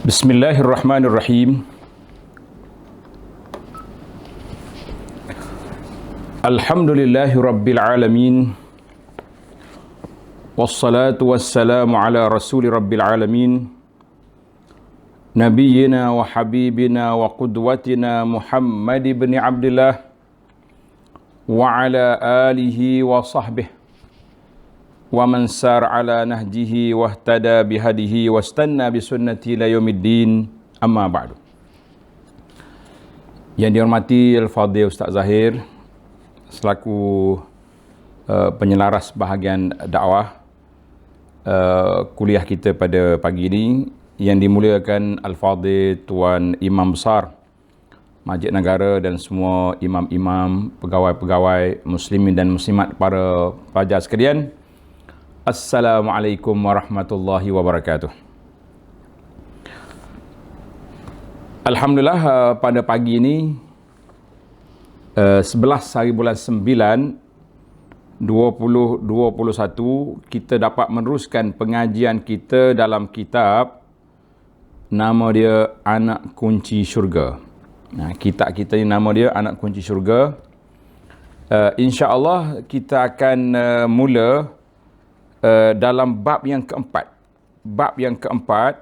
Bismillahirrahmanirrahim. Alhamdulillahi rabbil alamin. Wassalatu wassalamu ala rasuli rabbil alamin. Nabiyyina wa habibina wa qudwatina Muhammad ibn Abdullah wa ala alihi wa sahbihi wa man sar ala nahjihi wahtada bihadihi wastanna bisunnati ila yaumiddin, amma ba'du. Yang dihormati Al-Fadhil Ustaz Zahir selaku penyelaras bahagian dakwah kuliah kita pada pagi ini, yang dimuliakan Al-Fadhil Tuan Imam Besar Masjid Negara dan semua imam-imam, pegawai-pegawai muslimin dan muslimat, para pelajar sekalian, Assalamualaikum warahmatullahi wabarakatuh. Alhamdulillah, pada pagi ini 11 hari bulan 9 2021 kita dapat meneruskan pengajian kita dalam kitab nama dia Anak Kunci Syurga. Kitab kita ni nama dia Anak Kunci Syurga. InsyaAllah kita akan mula dalam bab yang keempat. Bab yang keempat,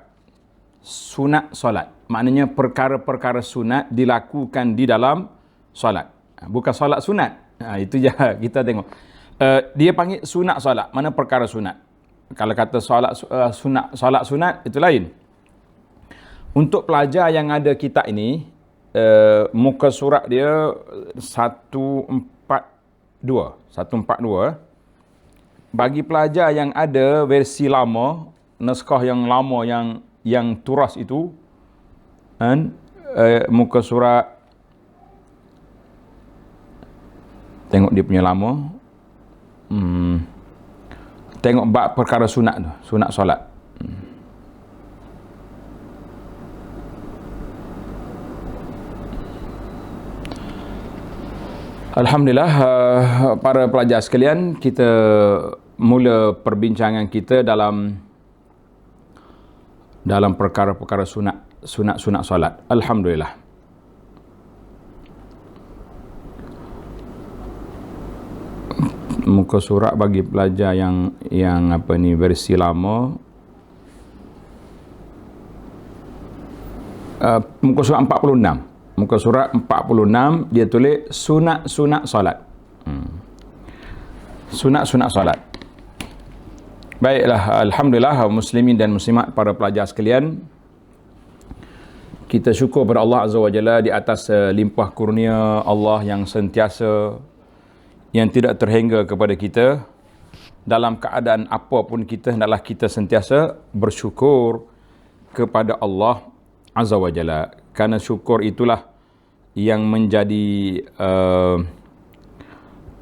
sunat solat. Maknanya perkara-perkara sunat dilakukan di dalam solat. Bukan solat sunat. Itu je kita tengok. Dia panggil sunat solat. Mana perkara sunat? Kalau kata solat sunat itu lain. Untuk pelajar yang ada kitab ini, muka surat dia 142. Bagi pelajar yang ada versi lama, naskah yang lama yang turas itu, kan, muka surat, tengok dia punya lama, tengok bab perkara sunat tu, sunat solat. Alhamdulillah, para pelajar sekalian, kita mula perbincangan kita dalam perkara-perkara sunat solat. Alhamdulillah. Muka surat bagi pelajar yang apa ni, versi lama, muka surat 46. Muka surat 46 dia tulis sunat solat. Sunat solat. Baiklah, alhamdulillah muslimin dan muslimat, para pelajar sekalian, kita syukur kepada Allah Azza wa Jalla di atas limpah kurnia Allah yang sentiasa, yang tidak terhingga kepada kita. Dalam keadaan apapun kita, hendaklah kita sentiasa bersyukur kepada Allah Azza wa Jalla. Karena syukur itulah yang menjadi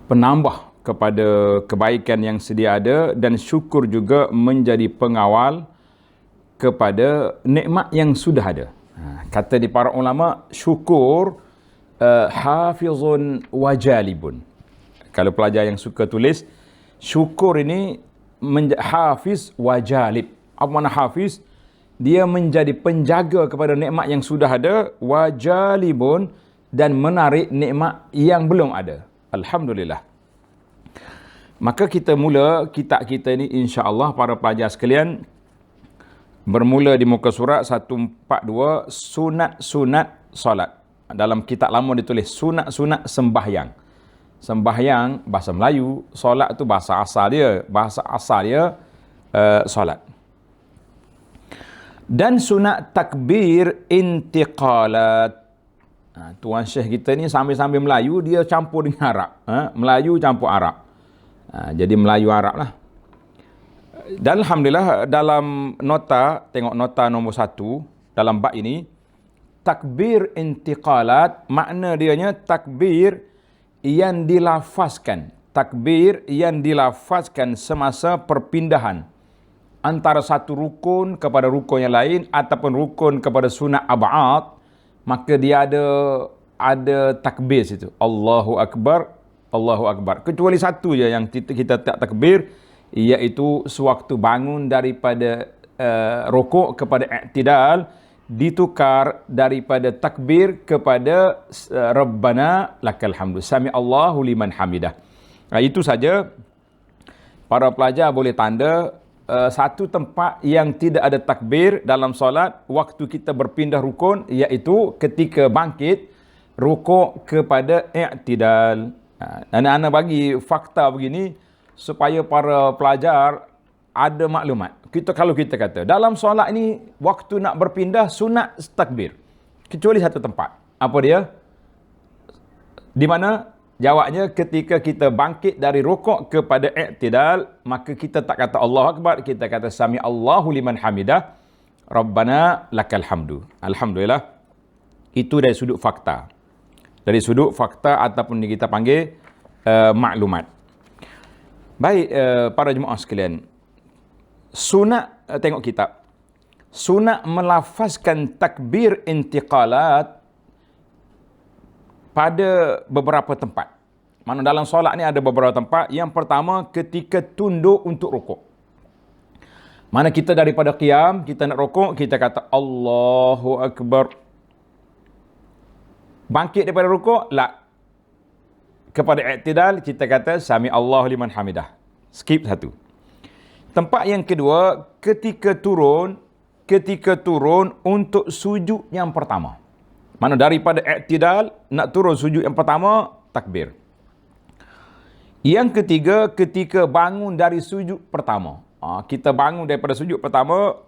penambah kepada kebaikan yang sedia ada, dan syukur juga menjadi pengawal kepada nikmat yang sudah ada. Kata di para ulama, syukur hafizun wajalibun. Kalau pelajar yang suka tulis, syukur ini hafiz wajalib. Apa makna hafiz? Dia menjadi penjaga kepada nikmat yang sudah ada, wajalibun, dan menarik nikmat yang belum ada. Alhamdulillah. Maka kita mula kitab kita ini, insya-Allah para pelajar sekalian, bermula di muka surat 142, sunat solat. Dalam kitab lama ditulis sunat sembahyang. Sembahyang bahasa Melayu, solat tu bahasa asal dia. Bahasa asal dia solat. Dan sunat takbir intiqalat. Tuan Syekh kita ni sambil-sambil Melayu, dia campur dengan Arab. Melayu campur Arab. Jadi Melayu Arab lah. Dan alhamdulillah, dalam nota, tengok nota nombor 1 dalam bab ini, takbir intiqalat, makna dianya takbir yang dilafazkan. Takbir yang dilafazkan semasa perpindahan antara satu rukun kepada rukun yang lain, ataupun rukun kepada sunat ab'ad, maka dia ada takbir situ. Allahu Akbar, Allahu Akbar. Kecuali satu je yang kita tak takbir, iaitu sewaktu bangun daripada rukuk kepada i'tidal, ditukar daripada takbir kepada Rabbana lakal hamdu, sami Allahu liman hamidah. Itu saja para pelajar boleh tanda satu tempat yang tidak ada takbir dalam solat waktu kita berpindah rukun, iaitu ketika bangkit rukuk kepada i'tidal. Anak-anak bagi fakta begini supaya para pelajar ada maklumat. Kalau kita kata dalam solat ni waktu nak berpindah sunat takbir kecuali satu tempat. Apa dia? Di mana? Jawabnya ketika kita bangkit dari rukuk kepada i'tidal, maka kita tak kata Allahu Akbar, kita kata sami Allahu liman hamidah, Rabbana lakal hamdu. Alhamdulillah. Itu dari sudut fakta. Dari sudut fakta ataupun kita panggil maklumat. Baik, para jemaah sekalian. Sunat, tengok kitab. Sunat melafazkan takbir intiqalat pada beberapa tempat. Mana dalam solat ni ada beberapa tempat. Yang pertama ketika tunduk untuk rukuk. Mana kita daripada qiyam, kita nak rukuk, kita kata Allahu Akbar. Bangkit daripada rukuk, la. Kepada i'tidal, kita kata sami Allahu liman hamidah. Skip satu. Tempat yang kedua, ketika turun untuk sujud yang pertama. Mana daripada i'tidal, nak turun sujud yang pertama, takbir. Yang ketiga, ketika bangun dari sujud pertama. Kita bangun daripada sujud pertama,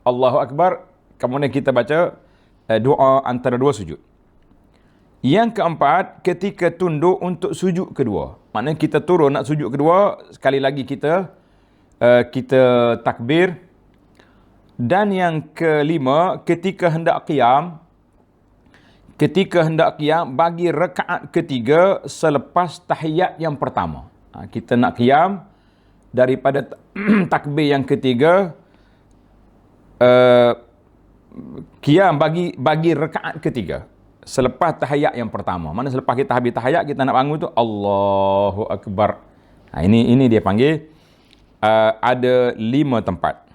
Allahu Akbar, kemudian kita baca doa antara dua sujud. Yang keempat, ketika tunduk untuk sujud kedua. Maknanya kita turun nak sujud kedua, sekali lagi kita takbir. Dan yang kelima, ketika hendak qiyam bagi rakaat ketiga selepas tahiyat yang pertama. Kita nak qiyam daripada takbir yang ketiga, qiyam bagi rakaat ketiga selepas tahiyat yang pertama. Mana selepas kita habis tahiyat, kita nak bangun tu Allahu Akbar. Ini dia panggil ada 5 tempat.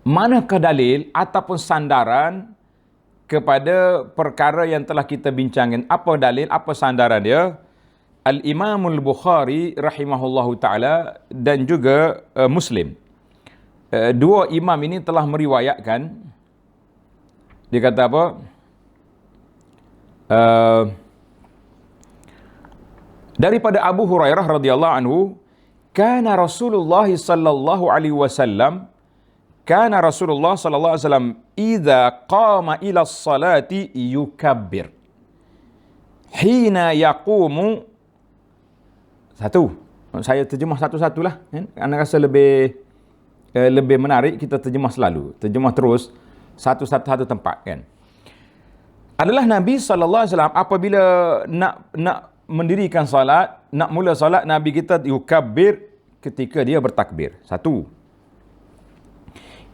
Manakah dalil ataupun sandaran kepada perkara yang telah kita bincangkan? Apa dalil, apa sandaran dia? Al-Imamul Bukhari rahimahullahu ta'ala dan juga Muslim. Dua imam ini telah meriwayatkan, dia kata apa? Daripada Abu Hurairah radhiyallahu anhu, kana Rasulullah sallallahu alaihi wasallam idza qama ila as-salati yukabbir hina yaqumu. Satu, saya terjemah satu-satulah kan. Anda rasa lebih menarik kita terjemah selalu, terjemah terus satu tempat kan. Adalah Nabi sallallahu alaihi wasallam apabila nak mendirikan salat, nak mula salat, Nabi kita yukabbir ketika dia bertakbir. Satu.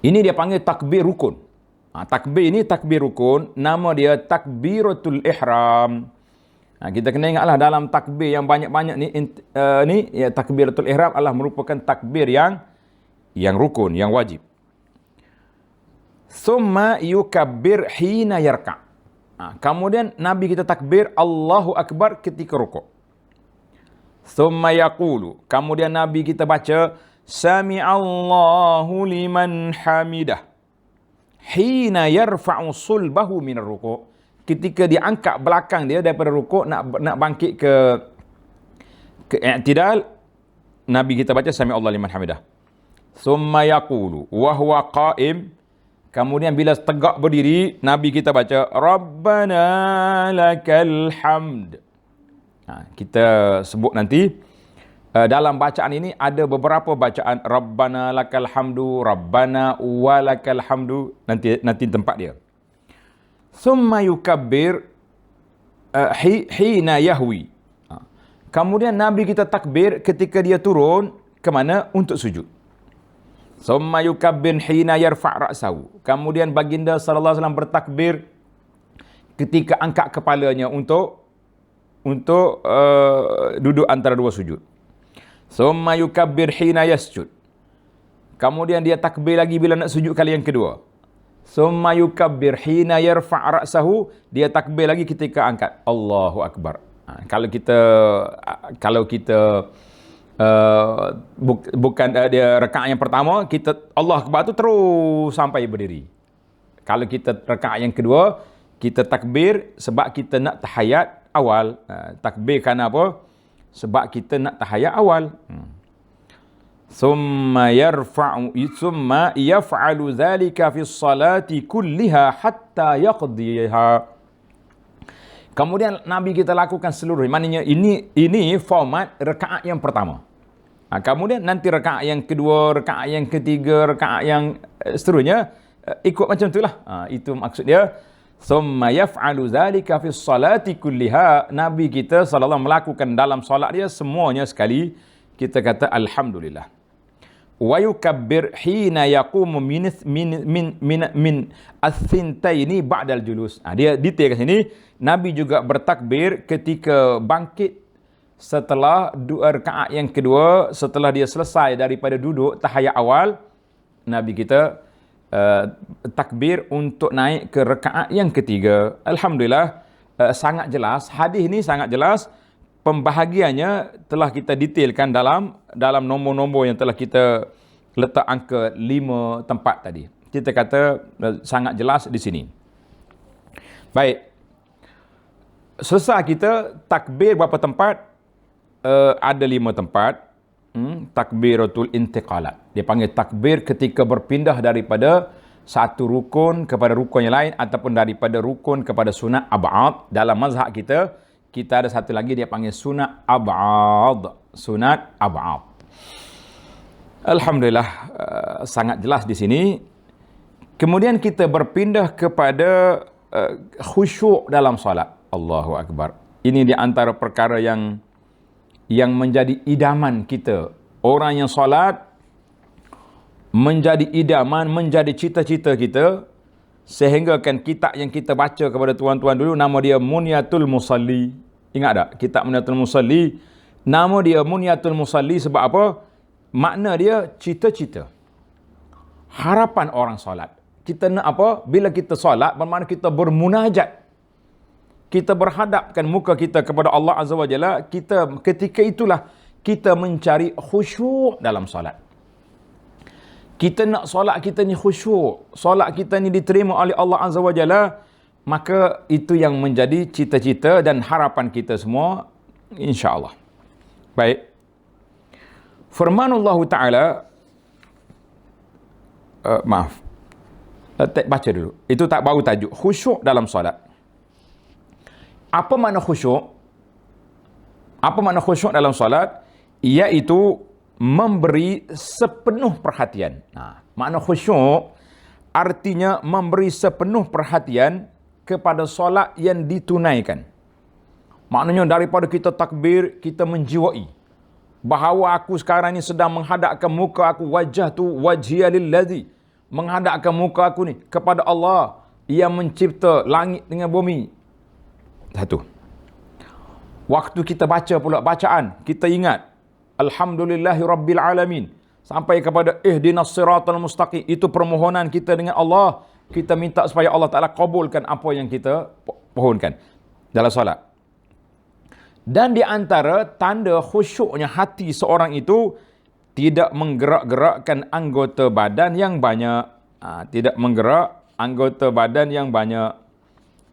Ini dia panggil takbir rukun. Takbir ini takbir rukun, nama dia takbiratul ihram. Kita kena ingatlah dalam takbir yang banyak-banyak ni ya, takbiratul ihram adalah merupakan takbir yang rukun, yang wajib. Summa yukabbir hina yarka'. Kemudian Nabi kita takbir Allahu Akbar ketika rukuk. Summa yaqulu, kemudian Nabi kita baca sami Allahu liman hamidah hina yarfa'u sulbahu minar rukuk. Ketika dia angkat belakang dia daripada rukuk nak bangkit ke i'tidal, Nabi kita baca sami Allahu liman hamidah. Summa yaqulu wa huwa qa'im, kemudian bila tegak berdiri, Nabi kita baca Rabbana lakal hamd. Kita sebut nanti dalam bacaan ini ada beberapa bacaan Rabbana lakal hamdu, Rabbana walakal hamdu, nanti tempat dia. Summa yukabbir hina yahwi. Kemudian Nabi kita takbir ketika dia turun ke mana? Untuk sujud. Summa yukabbir hina yarfa' ra'sahu. Kemudian baginda sallallahu alaihi wasallam bertakbir ketika angkat kepalanya untuk duduk antara dua sujud. Summa yukabbir hina yasjud. Kemudian dia takbir lagi bila nak sujud kali yang kedua. Summa yukabbir hina yarfa' ra'sahu, dia takbir lagi ketika angkat. Allahu akbar. Kalau kita bukan dia rakaat yang pertama, kita Allah akbar tu terus sampai berdiri. Kalau kita rakaat yang kedua, kita takbir sebab kita nak tahiyat awal. Takbir kerana apa? Sebab kita nak tahiyat awal. Summa yaf'alu dhalika fi salati kulliha hatta yaqdiha. Kemudian Nabi kita lakukan seluruh. Maknanya ini format rakaat yang pertama. Kemudian nanti rakaat yang kedua, rakaat yang ketiga, rakaat yang seterusnya ikut macam itulah. Itu maksud dia. Summa yaf'alu dhalika fi salati kulliha. Nabi kita sallallahu melakukan dalam solat dia semuanya sekali. Kita kata alhamdulillah. Wa yukabbir hina yaqumu min ath-thintaini ba'dal julus. Dia detail kat sini. Nabi juga bertakbir ketika bangkit setelah rakaat yang kedua, setelah dia selesai daripada duduk tahiyat awal. Nabi kita takbir untuk naik ke rakaat yang ketiga. Alhamdulillah, sangat jelas. Hadis ini sangat jelas. Pembahagiannya telah kita detailkan dalam nombor-nombor yang telah kita letak angka 5 tempat tadi. Kita kata sangat jelas di sini. Baik. Selesai kita takbir berapa tempat? Ada 5 tempat. Takbiratul intiqalat. Dia panggil takbir ketika berpindah daripada satu rukun kepada rukun yang lain ataupun daripada rukun kepada sunat ab'ad. Dalam mazhab kita ada satu lagi dia panggil sunat ab'ad. Sunat ab'ad. Alhamdulillah, sangat jelas di sini. Kemudian kita berpindah kepada khusyuk dalam solat. Allahu akbar. Ini di antara perkara yang menjadi idaman kita. Orang yang solat menjadi idaman, menjadi cita-cita kita, sehingga kan kitab yang kita baca kepada tuan-tuan dulu, nama dia Munyatul Musalli. Ingat tak? Kitab Munyatul Musalli. Nama dia Munyatul Musalli sebab apa? Makna dia cita-cita. Harapan orang solat. Kita nak apa? Bila kita solat, bermakna kita bermunajat. Kita berhadapkan muka kita kepada Allah Azza wa Jalla. Ketika itulah kita mencari khusyuk dalam solat. Kita nak solat kita ni khusyuk, solat kita ni diterima oleh Allah Azza wa Jalla, maka itu yang menjadi cita-cita dan harapan kita semua, insya-Allah. Baik. Firmanullah Ta'ala, baca dulu. Itu tak baru tajuk, khusyuk dalam solat. Apa makna khusyuk? Apa makna khusyuk dalam solat? Iaitu memberi sepenuh perhatian. Makna khusyuk artinya memberi sepenuh perhatian kepada solat yang ditunaikan. Maknanya daripada kita takbir, kita menjiwai bahawa aku sekarang ni sedang menghadapkan muka aku, wajah tu wajhiya lillazi, menghadapkan muka aku ni kepada Allah yang mencipta langit dengan bumi. Satu. Waktu kita baca pula bacaan, kita ingat Alhamdulillahi Rabbil Alamin sampai kepada ihdinas siratal mustaqim. Itu permohonan kita dengan Allah. Kita minta supaya Allah Ta'ala kabulkan apa yang kita pohonkan dalam solat. Dan di antara tanda khusyuknya hati seorang itu, tidak menggerak-gerakkan anggota badan yang banyak. Tidak menggerak anggota badan yang banyak.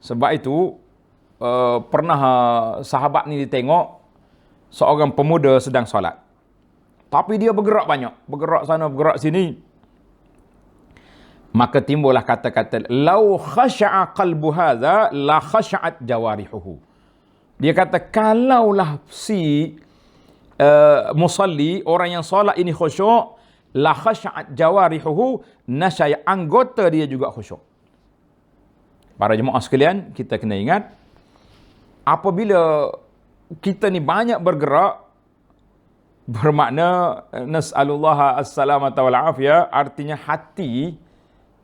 Sebab itu pernah sahabat ni ditengok seorang pemuda sedang solat, tapi dia bergerak banyak, bergerak sana, bergerak sini. Maka timbullah kata-kata, lau khasha'a qalbu hadza la khasha'at jawarihuhu. Dia kata, kalaulah si musalli, orang yang solat ini khusyuk, la khasha'at jawarihuhu, nasya anggota dia juga khusyuk. Para jemaah sekalian, kita kena ingat, apabila kita ni banyak bergerak, bermakna nas'alullah as-salamata wal afiyah, artinya hati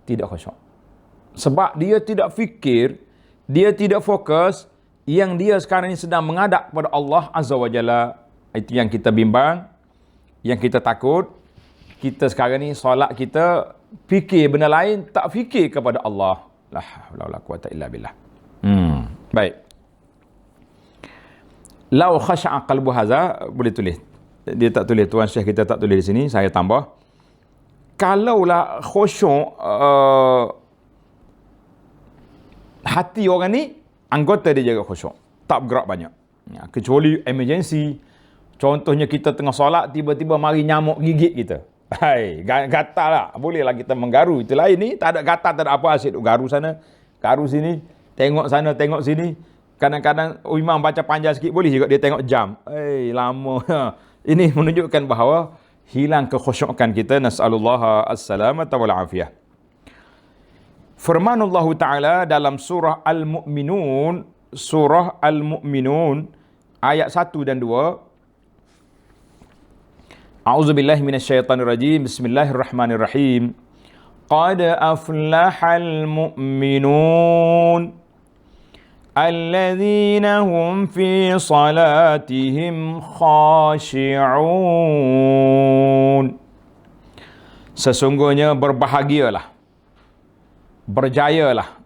tidak khusyuk. Sebab dia tidak fikir, dia tidak fokus, yang dia sekarang ini sedang menghadap kepada Allah Azza wa Jalla. Itu yang kita bimbang, yang kita takut. Kita sekarang ni solat kita fikir benda lain, tak fikir kepada Allah. La haula wala quwata illa billah. Baik. Lau khasha'a qalbu hadza, boleh tulis. Dia tak tulis, tuan Syekh kita tak tulis di sini, saya tambah. Kalaulah khusyuk hati orang ni, anggota dia jaga khusyuk, tak bergerak banyak. Ya, kecuali emergency. Contohnya kita tengah solat, tiba-tiba mari nyamuk gigit kita. Hai, gatal lah. Bolehlah kita menggaru. Itu lain ni, tak ada gatal, tak ada apa. Asyik garu sana, garu sini, tengok sana, tengok sini. Kadang-kadang imam baca panjang sikit, boleh juga dia tengok jam. Lama. Ini menunjukkan bahawa hilang kekhusyukan kita. Nas'alullah as-salamata wal afiyah. Firmanullah Ta'ala dalam surah Al-Mu'minun, ayat 1 dan 2. A'udzubillahi minasyaitonirrajim. Bismillahirrahmanirrahim. Qad aflahal mu'minun alladzina hum fi salatihim khashi'un. Sesungguhnya berbahagialah, berjayalah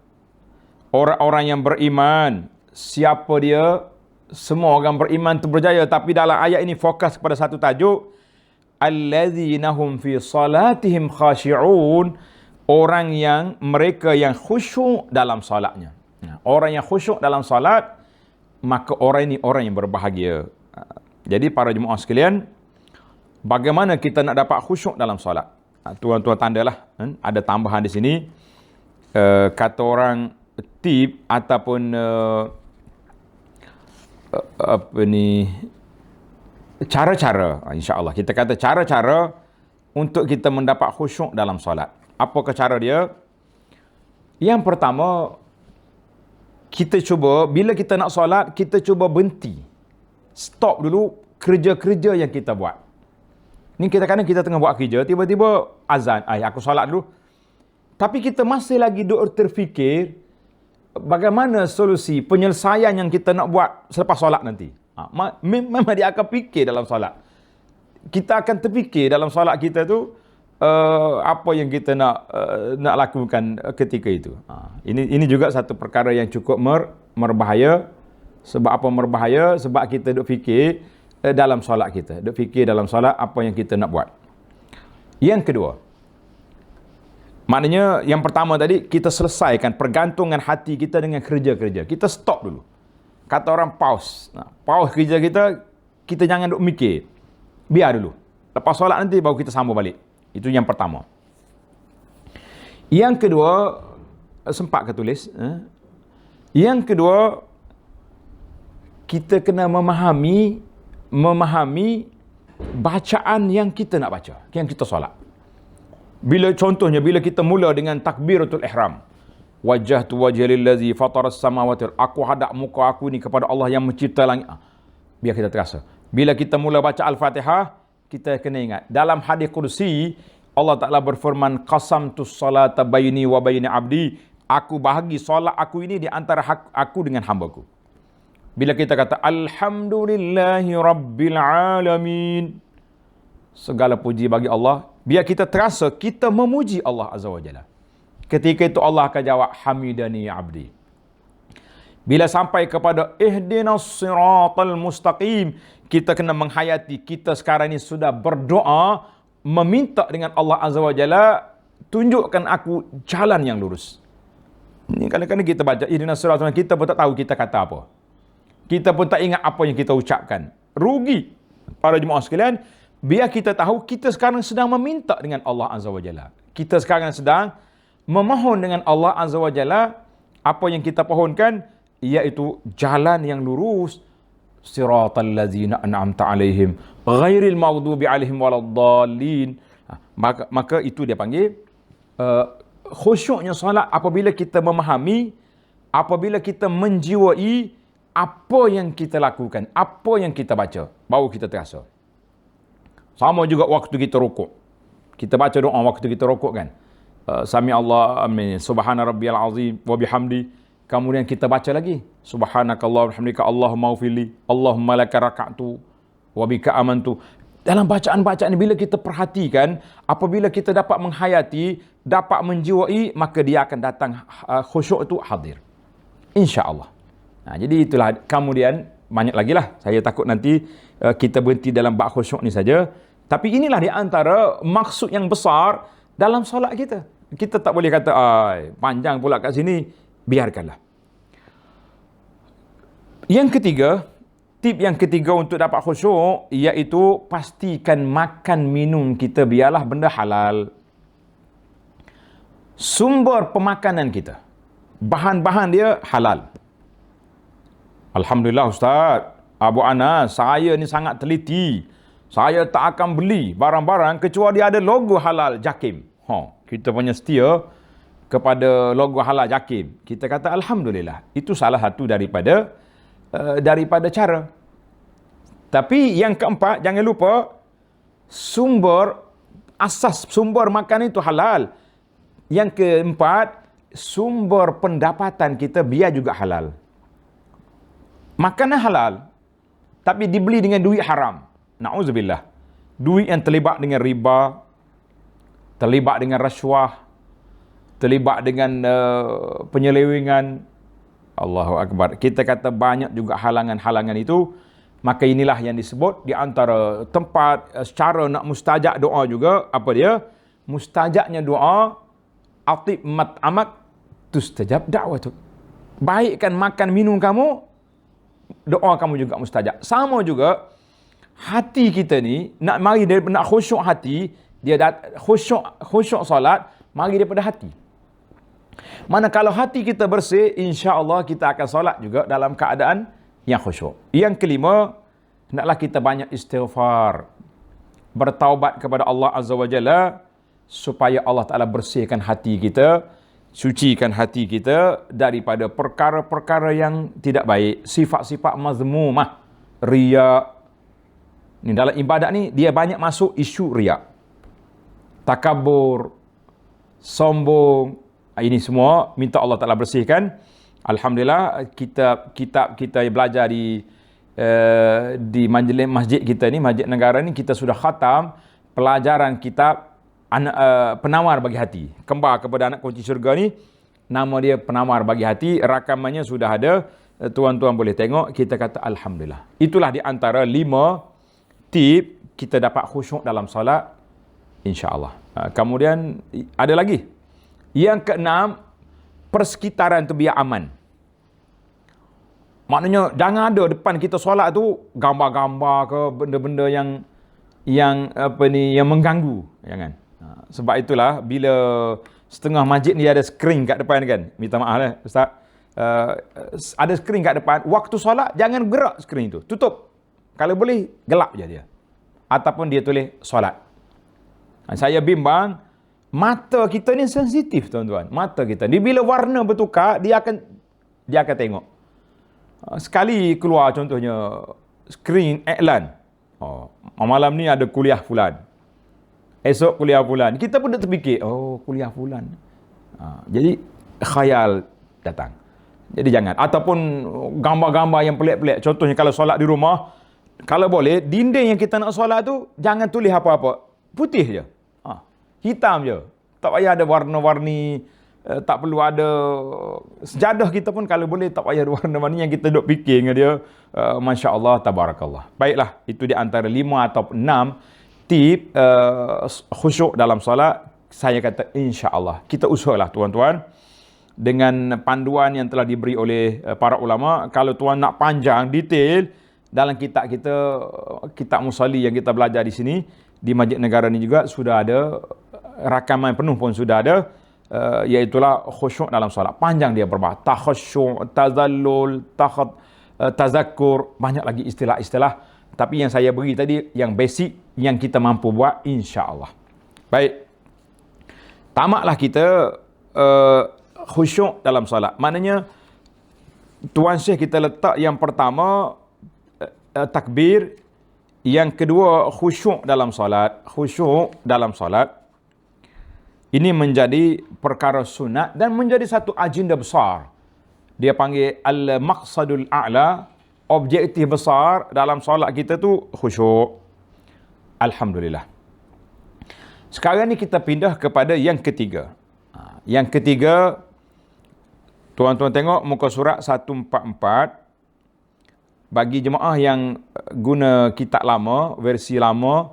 orang-orang yang beriman. Siapa dia? Semua orang beriman itu berjaya. Tapi dalam ayat ini fokus kepada satu tajuk, alladzina hum fi salatihim khashi'un, orang yang mereka yang khusyuk dalam solatnya. Orang yang khusyuk dalam solat, maka orang ini orang yang berbahagia. Jadi para jemaah sekalian, bagaimana kita nak dapat khusyuk dalam solat? Tuan-tuan tandalah, ada tambahan di sini. Kata orang tip ataupun cara-cara, insya-Allah kita kata cara-cara untuk kita mendapat khusyuk dalam solat. Apakah cara dia? Yang pertama, kita cuba bila kita nak solat, kita cuba berhenti, stop dulu kerja-kerja yang kita buat. Ni kadang-kadang kita tengah buat kerja, tiba-tiba azan, aku solat dulu. Tapi kita masih lagi duk terfikir bagaimana solusi penyelesaian yang kita nak buat selepas solat nanti. Memang dia akan fikir dalam solat. Kita akan terfikir dalam solat kita tu apa yang kita nak lakukan ketika itu. Ini juga satu perkara yang cukup berbahaya. Sebab apa berbahaya? Sebab kita duk fikir dalam solat kita. Duk fikir dalam solat apa yang kita nak buat. Yang kedua, maknanya yang pertama tadi, kita selesaikan pergantungan hati kita dengan kerja-kerja. Kita stop dulu. Kata orang pause. Pause kerja kita, kita jangan duk mikir. Biar dulu. Lepas solat nanti baru kita sambung balik. Itu yang pertama. Yang kedua, sempat ke tulis? Yang kedua, kita kena memahami bacaan yang kita nak baca, yang kita solat. Contohnya, bila kita mula dengan takbiratul ihram. Wajjahtu wajhi lillazi fataras samawati. Aku hadap muka aku ni kepada Allah yang mencipta langit. Biar kita terasa. Bila kita mula baca Al-Fatihah, kita kena ingat. Dalam hadis kursi, Allah Ta'ala berfirman, qasamtus salata baini wa baini abdi. Aku bahagi solat aku ini di antara aku dengan hamba-Ku. Bila kita kata, Alhamdulillahi Rabbil Alamin. Segala puji bagi Allah. Biar kita terasa kita memuji Allah Azza wa Jalla. Ketika itu Allah akan jawab, Hamidani abdi. Bila sampai kepada ihdinas siratal mustaqim, kita kena menghayati kita sekarang ini sudah berdoa, meminta dengan Allah Azza wa Jalla, tunjukkan aku jalan yang lurus. Ini kadang-kadang kita baca ihdinas siratal, kita pun tak tahu kita kata apa. Kita pun tak ingat apa yang kita ucapkan. Rugi. Para jemaah sekalian, biar kita tahu kita sekarang sedang meminta dengan Allah Azza wa Jalla. Kita sekarang sedang memohon dengan Allah Azza wa Jalla. Apa yang kita pohonkan, iaitu jalan yang lurus. Siratal ladzina an'amta alaihim ghairil maghdubi alaihim waladdallin. Maka itu dia panggil khusyuknya solat apabila kita memahami, apabila kita menjiwai apa yang kita lakukan, apa yang kita baca, baru kita terasa. Sama juga waktu kita rukuk. Kita baca doa waktu kita rukuk kan. Sami Allah amin. Subhana rabbiyal azim wa bihamdi. Kemudian kita baca lagi. Subhanakallah wa bihamdika Allahumma ufili. Allahumma laka raka'tu wa bika amantu. Dalam bacaan-bacaan ni, bila kita perhatikan, apabila kita dapat menghayati, dapat menjiwai, maka dia akan datang khusyuk itu hadir. InsyaAllah. Jadi itulah. Kemudian banyak lagi lah. Saya takut nanti kita berhenti dalam bab khusyuk ni saja. Tapi inilah di antara maksud yang besar dalam solat kita. Kita tak boleh kata, panjang pula kat sini. Biarkanlah. Yang ketiga, tip yang ketiga untuk dapat khusyuk, iaitu pastikan makan minum kita biarlah benda halal. Sumber pemakanan kita, bahan-bahan dia halal. Alhamdulillah Ustaz, Abu Anas, saya ni sangat teliti. Saya tak akan beli barang-barang kecuali ada logo halal JAKIM. Kita punya setia kepada logo halal JAKIM. Kita kata Alhamdulillah. Itu salah satu daripada cara. Tapi yang keempat, jangan lupa sumber makan itu halal. Yang keempat, sumber pendapatan kita biar juga halal. Makanan halal, tapi dibeli dengan duit haram. Na'udzubillah. Duit yang terlibat dengan riba, terlibat dengan rasuah, terlibat dengan penyelewengan. Allahu Akbar. Kita kata banyak juga halangan-halangan itu. Maka inilah yang disebut di antara tempat secara nak mustajab doa juga. Apa dia? Mustajabnya doa, atib mat'amak tustajab da'watuk. Baikkan makan minum kamu, doa kamu juga mustajab. Sama juga, hati kita ni, nak khusyuk hati, dia khusyuk solat, mari daripada hati. Mana kalau hati kita bersih, insya-Allah kita akan solat juga dalam keadaan yang khusyuk. Yang kelima, hendaklah kita banyak istighfar, bertaubat kepada Allah Azza wa Jalla, supaya Allah Ta'ala bersihkan hati kita, sucikan hati kita daripada perkara-perkara yang tidak baik, sifat-sifat mazmumah, riya. Ni dalam ibadat ni dia banyak masuk isu riya, takabur, sombong. Ini semua minta Allah Ta'ala bersihkan. Alhamdulillah, kitab kita belajar di majlis masjid kita ni, Masjid Negara ni, kita sudah khatam pelajaran kitab Penawar Bagi Hati. Kembar kepada anak kunci syurga ni, nama dia Penawar Bagi Hati. Rakamannya sudah ada, tuan-tuan boleh tengok. Kita kata Alhamdulillah. Itulah di antara 5 tip kita dapat khusyuk dalam salat, insya-Allah. Kemudian ada lagi. Yang keenam, persekitaran tu biar aman. Maknanya jangan ada depan kita solat tu gambar-gambar ke benda-benda yang mengganggu. Jangan. Sebab itulah bila setengah masjid ni ada skrin kat depan kan. Minta maaf lah Ustaz. Ada skrin kat depan. Waktu solat jangan gerak skrin tu. Tutup. Kalau boleh gelap je dia. Ataupun dia tulis solat. Saya bimbang, mata kita ni sensitif tuan-tuan. Mata kita ni bila warna bertukar, dia akan tengok. Sekali keluar contohnya skrin iklan. Malam ni ada kuliah fulan. Esok kuliah fulan. Kita pun dah terfikir, kuliah fulan. Jadi khayal datang. Jadi jangan. Ataupun gambar-gambar yang pelik-pelik. Contohnya kalau solat di rumah, kalau boleh dinding yang kita nak solat tu jangan tulis apa-apa. Putih je. Hitam je. Tak payah ada warna-warni, tak perlu ada sejadah kita pun kalau boleh tak payah ada warna-warni yang kita duk fikir dengan dia. Masya-Allah, tabarakallah. Baiklah, itu di antara 5 atau 6 tip khusyuk dalam solat. Saya kata insya-Allah. Kita usahalah tuan-tuan dengan panduan yang telah diberi oleh para ulama. Kalau tuan nak panjang detail dalam kitab kita, kitab Musalli yang kita belajar di sini di Masjid Negara ni juga sudah ada rakaman penuh pun sudah ada, iaitulah khusyuk dalam solat. Panjang dia berbahas. Takhasyuk, tazallul, tazakkur, banyak lagi istilah-istilah. Tapi yang saya beri tadi yang basic yang kita mampu buat, insya-Allah. Baik. Tamatlah kita khusyuk dalam solat. Maknanya tuan Syekh kita letak yang pertama takbir, yang kedua khusyuk dalam solat. Khusyuk dalam solat ini menjadi perkara sunat dan menjadi satu agenda besar. Dia panggil al-maqsadul a'la, objektif besar dalam solat kita tu khusyuk. Alhamdulillah. Sekarang ni kita pindah kepada yang ketiga. Yang ketiga, tuan-tuan tengok muka surat 144. Bagi jemaah yang guna kitab lama, versi lama,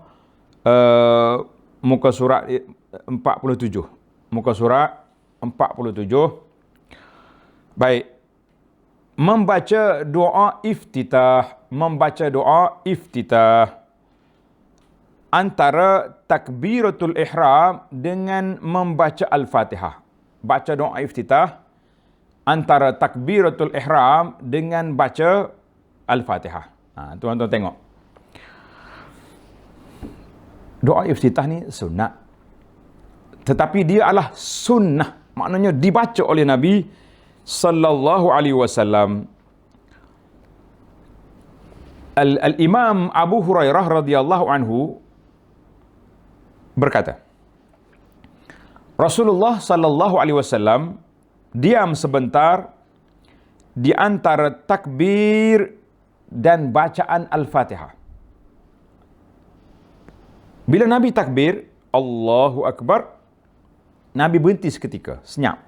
muka surat 47. Muka surat 47. Baik. Membaca doa iftitah. Membaca doa iftitah. Antara takbiratul ihram dengan membaca Al-Fatihah. Baca doa iftitah antara takbiratul ihram dengan baca Al-Fatihah. Tuan-tuan tengok. Doa iftitah ni sunat. Tetapi dia adalah sunnah. Maknanya dibaca oleh Nabi sallallahu alaihi wasallam. Al-Imam Abu Hurairah radhiyallahu anhu berkata, Rasulullah sallallahu alaihi wasallam diam sebentar di antara takbir dan bacaan Al-Fatihah. Bila Nabi takbir, Allahu Akbar, Nabi berhenti seketika, senyap.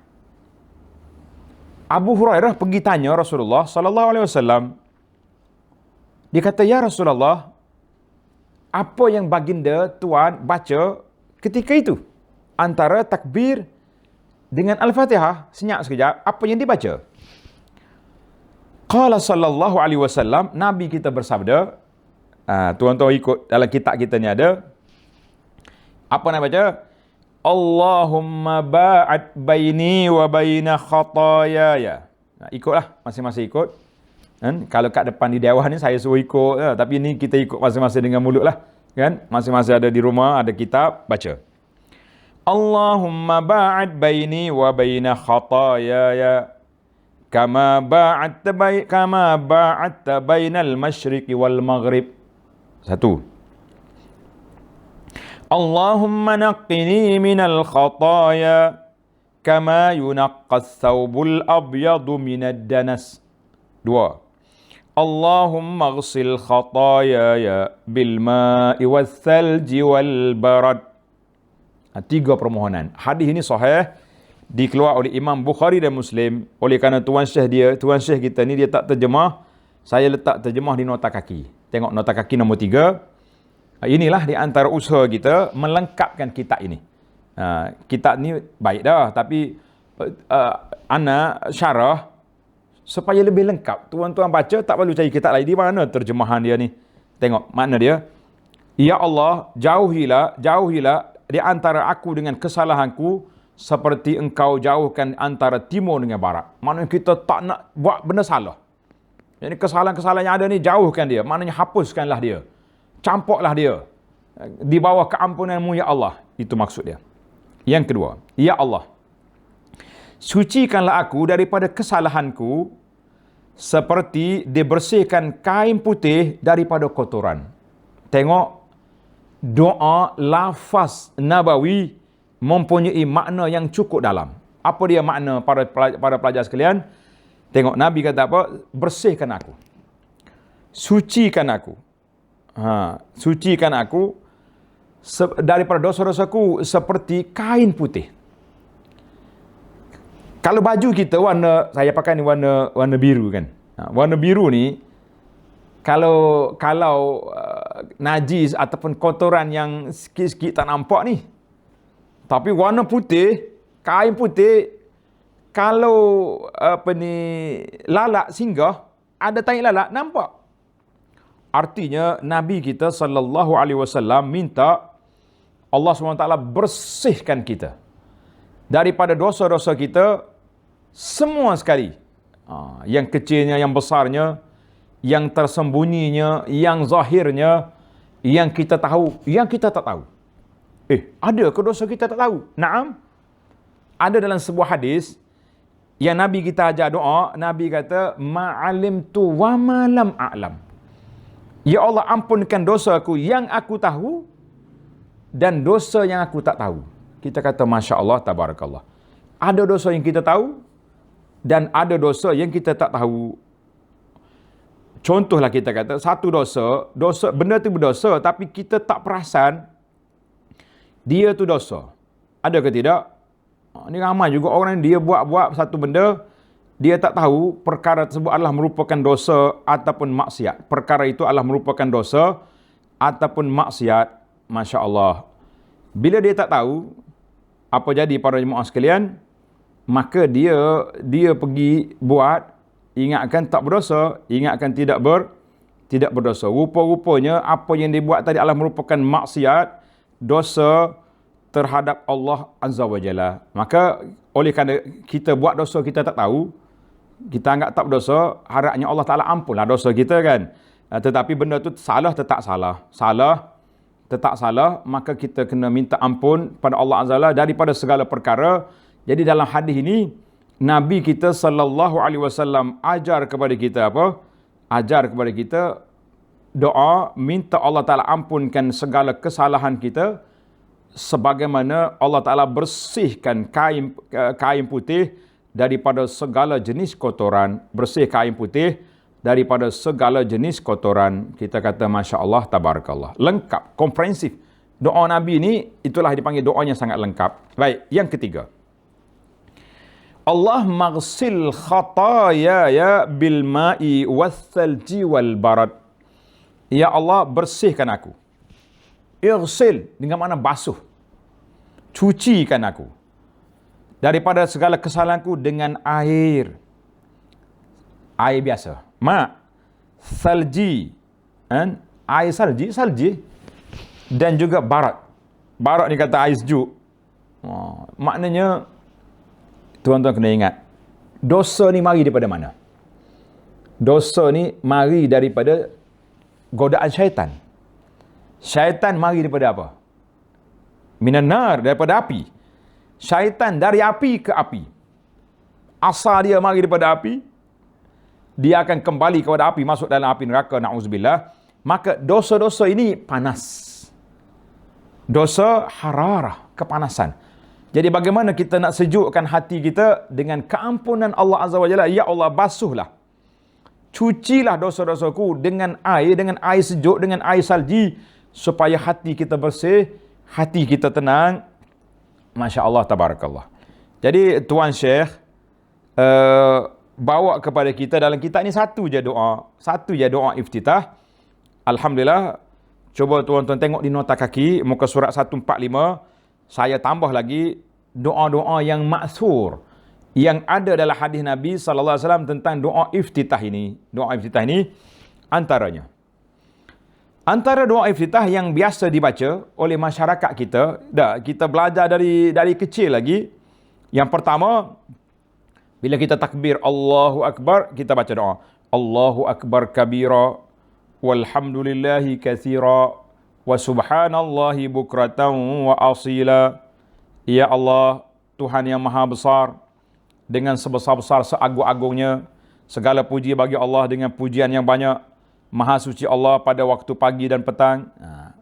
Abu Hurairah pergi tanya Rasulullah sallallahu alaihi wasallam. Dia kata, "Ya Rasulullah, apa yang baginda tuan baca ketika itu? Antara takbir dengan Al-Fatihah, senyap sekejap, apa yang dibaca?" Qala sallallahu alaihi wasallam, Nabi kita bersabda, tuan-tuan ikut dalam kitab kita ni ada, apa nak baca? Allahumma ba'ad baini wa baina khatayaya. Ikutlah, masing-masing ikut. Kan? Kalau kat depan di dewan ni saya suruh ikut, tapi ni kita ikut masing-masing dengan mulut lah. Kan? Masing-masing ada di rumah, ada kitab, baca. Allahumma ba'ad baini wa baina khatayaya kama ba'adta bainal masyriqi wal maghrib. Satu. Allahumma naqqini minal khataya kama yunaqqas thawbul abyadu minad danas. Dua. Allahumma ghsil khatayaya bil ma'i wal thalji wal barad. Tiga permohonan. Hadis ini sahih, dikeluar oleh Imam Bukhari dan Muslim. Oleh kerana tuan syekh kita ni dia tak terjemah, saya letak terjemah di nota kaki. Tengok nota kaki nombor 3. Inilah di antara usaha kita melengkapkan kitab ini. Kitab ni baik dah, tapi ana syarah supaya lebih lengkap. Tuan-tuan baca tak perlu cari kitab lain. Di mana terjemahan dia ni? Tengok makna dia. Ya Allah, jauhilah di antara aku dengan kesalahanku seperti engkau jauhkan antara timur dengan barat. Maknanya kita tak nak buat benda salah. Jadi kesalahan-kesalahan yang ada ni jauhkan dia. Maknanya hapuskanlah dia. Campurlah dia di bawah keampunanmu ya Allah. Itu maksud dia. Yang kedua, ya Allah, sucikanlah aku daripada kesalahanku seperti dibersihkan kain putih daripada kotoran. Tengok, doa lafaz nabawi mempunyai makna yang cukup dalam. Apa dia makna para pelajar sekalian? Tengok Nabi kata apa? Bersihkan aku. Sucikan aku. Sucikan aku daripada dosa-dosaku seperti kain putih. Kalau baju kita saya pakai ni warna biru kan. Warna biru ni kalau najis ataupun kotoran yang sikit-sikit tak nampak ni. Tapi warna putih, kain putih, kalau lalat singgah, ada tai lalat nampak. Artinya Nabi kita sallallahu alaihi wasallam minta Allah SWT bersihkan kita daripada dosa-dosa kita semua sekali. Yang kecilnya, yang besarnya, yang tersembunyinya, yang zahirnya, yang kita tahu, yang kita tak tahu. Ada ke dosa kita tak tahu? Naam. Ada dalam sebuah hadis yang Nabi kita ajar doa, Nabi kata, ma'alimtu wa ma lam a'lam. Ya Allah, ampunkan dosa aku yang aku tahu dan dosa yang aku tak tahu. Kita kata Masya Allah, Tabarakallah. Ada dosa yang kita tahu dan ada dosa yang kita tak tahu. Contohlah kita kata satu dosa benda tu berdosa tapi kita tak perasan dia tu dosa. Ada ke tidak? Ni ramai juga orang dia buat satu benda, dia tak tahu perkara tersebut adalah merupakan dosa ataupun maksiat. Perkara itu adalah merupakan dosa ataupun maksiat. Masya Allah. Bila dia tak tahu, apa jadi para jemaah sekalian? Maka dia pergi buat, ingatkan tak berdosa, ingatkan tidak berdosa. Rupa-rupanya apa yang dia buat tadi adalah merupakan maksiat, dosa terhadap Allah Azza wa Jalla. Maka oleh kerana kita buat dosa kita tak tahu, kita anggap tak berdosa, harapnya Allah Ta'ala ampunlah dosa kita kan. Tetapi benda tu salah tetap salah. Tetap salah, maka kita kena minta ampun pada Allah Azza wa Jalla daripada segala perkara. Jadi dalam hadis ini, Nabi kita sallallahu alaihi wasallam ajar kepada kita apa? Ajar kepada kita doa minta Allah Ta'ala ampunkan segala kesalahan kita sebagaimana Allah Ta'ala bersihkan kain putih daripada segala jenis kotoran. Bersih kain putih daripada segala jenis kotoran. Kita kata Masya Allah, Tabarakallah. Lengkap, komprehensif. Doa Nabi ini, itulah dipanggil doanya sangat lengkap. Baik, yang ketiga. Allah maghsil khatayaya bil ma'i wassalji wal barad. Ya Allah, bersihkan aku. Irsil, dengan makna basuh. Cucikan aku. Daripada segala kesalahanku dengan air. Air biasa. Salji. Air salji. Dan juga barat. Barat ni kata air sejuk. Maknanya, tuan-tuan kena ingat, dosa ni mari daripada mana? Dosa ni mari daripada godaan syaitan. Syaitan mari daripada apa? Minan nar, daripada api. Syaitan dari api ke api. Asal dia mari daripada api, dia akan kembali kepada api, masuk dalam api neraka, na'udzubillah. Maka dosa-dosa ini panas. Dosa hararah, kepanasan. Jadi bagaimana kita nak sejukkan hati kita dengan keampunan Allah Azza wa Jalla? Ya Allah, basuhlah. Cucilah dosa-dosaku dengan air sejuk, dengan air salji, supaya hati kita bersih, hati kita tenang. Masya Allah, Tabarakallah. Jadi Tuan Syekh bawa kepada kita dalam kitab ni satu je doa iftitah. Alhamdulillah. Cuba tuan-tuan tengok di nota kaki, muka surat 145. Saya tambah lagi doa-doa yang ma'thur yang ada dalam hadis Nabi sallallahu alaihi wasallam tentang doa iftitah ini. Doa iftitah ini antaranya. Antara doa iftitah yang biasa dibaca oleh masyarakat kita, kita belajar dari kecil lagi. Yang pertama, bila kita takbir Allahu Akbar, kita baca doa Allahu Akbar kabira walhamdulillahi katsira wa subhanallahi bukratan wa asila. Ya Allah, Tuhan yang maha besar, dengan sebesar-besar seagung-agungnya, segala puji bagi Allah dengan pujian yang banyak. Maha suci Allah pada waktu pagi dan petang,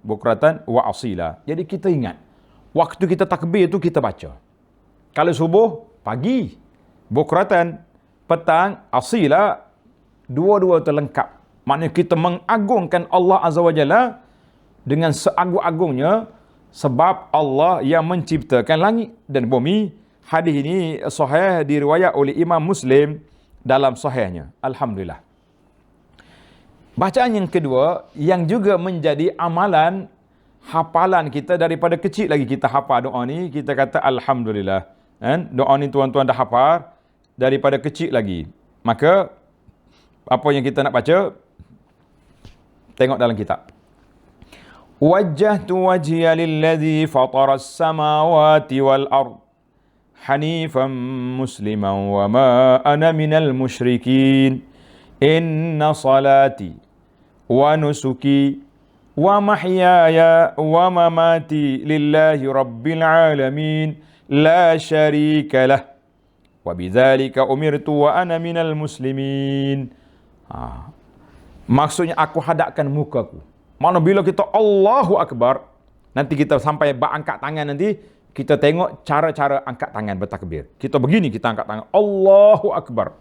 bukratan wa asila. Jadi kita ingat, waktu kita takbir itu kita baca. Kalau subuh, pagi, bukratan, petang, asila, dua-dua terlengkap. Maknanya kita mengagungkan Allah Azza wa Jalla dengan seagung-agungnya, sebab Allah yang menciptakan langit dan bumi. Hadis ini sahih diriwayat oleh Imam Muslim dalam sahihnya. Alhamdulillah. Bacaan yang kedua yang juga menjadi amalan hafalan kita daripada kecil lagi kita hafal doa ni, kita kata alhamdulillah. Doa ni tuan-tuan dah hafal daripada kecil lagi. Maka apa yang kita nak baca, tengok dalam kitab. Wajjahtu wajhiya lilladzi fatara as-samawati wal ard hanifan musliman wa ma ana minal musyrikin. Inna salati wa nusuki wa mahyaya wa mamati lillahi rabbil alamin la syarika lah wa bidzalika umirtu wa ana minal muslimin. Maksudnya aku hadapkan mukaku. Mana bila kita Allahu Akbar, nanti kita sampai angkat tangan nanti, kita tengok cara-cara angkat tangan bertakbir. Kita begini, kita angkat tangan Allahu Akbar.